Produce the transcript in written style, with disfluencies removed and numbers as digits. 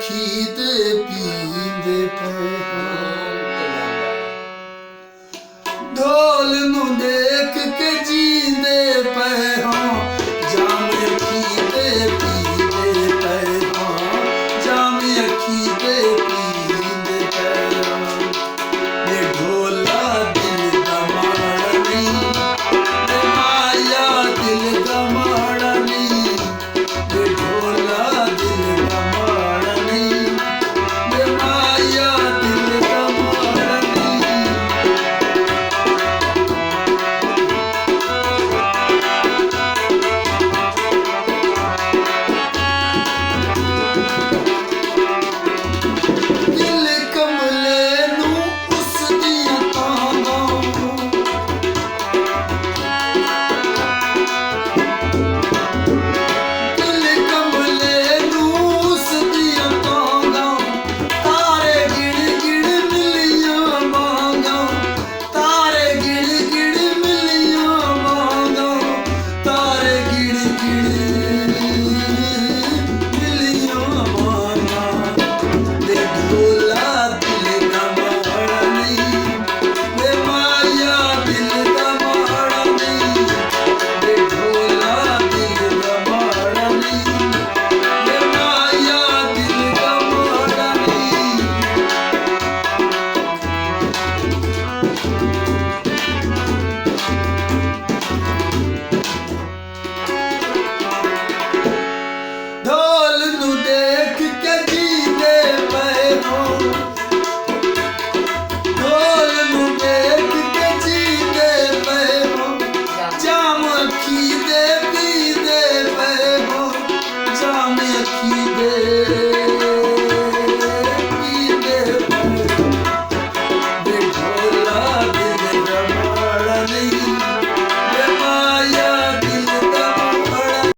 अखी ते पींदे पे ढोल नू देख के जींदे पे हो जाम अखी ते पींदे पे हो जाम अखी ते पींदे पे ये ढोला दिल दा माड़ा नहीं ये माया दिल दा माड़ा नहीं ये ढोला दिल दा माड़ा नहीं ये माया दिल दा माड़ा नहीं दिल कमले नू उस दियां तांगां दिल कमले नू उस दियां तांगां तारे गिण गिण मिलियां मांगां तारे गिण गिण मिलियां मांगां तारे गिण गिण मिलियां मांगां दे ढोला दिल दा माड़ा नहीं दे माया दिल दा माड़ा नहीं दे ढोला दिल दा माड़ा नहीं दे माया दिल दा माड़ा नहीं ढोल नू देख के जींदे पे हो ढोल नू देख के जींदे पे हो जाम अखी दे पींदे पे हो जाम अखी दे